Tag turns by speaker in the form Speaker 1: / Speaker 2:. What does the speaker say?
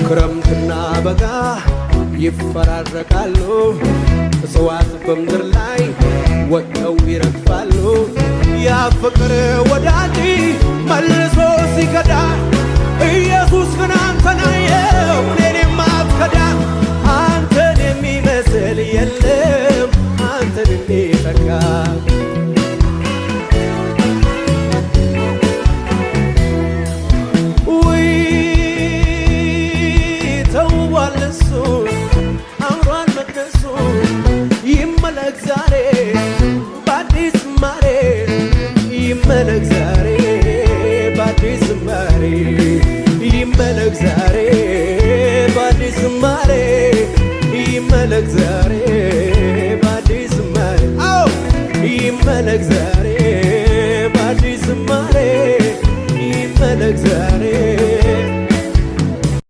Speaker 1: ክረምትና በጋ ይፈራረቃሉ። እጽዋት በምድር ላይ ወጥተው ይረግፋሉ። ያ ፍቅር ወዳጅ መልሶ ሲከዳ ኢየሱስ ግን አንተን አየው እኔን የማትከዳ። አንተን የሚመስል የለም አንተን የሚተካ አምሯል መቅደሱ ይመለክ ዛሬ በአዲስ ዝማሬ ይመለክ ዛሬ በአዲስ ዝማሬ ይመለክ ዛሬ በአዲስ ዝማሬ ይመለክ ዛሬ በአዲስ ዝማሬ አዎ ይመለክ ዛሬ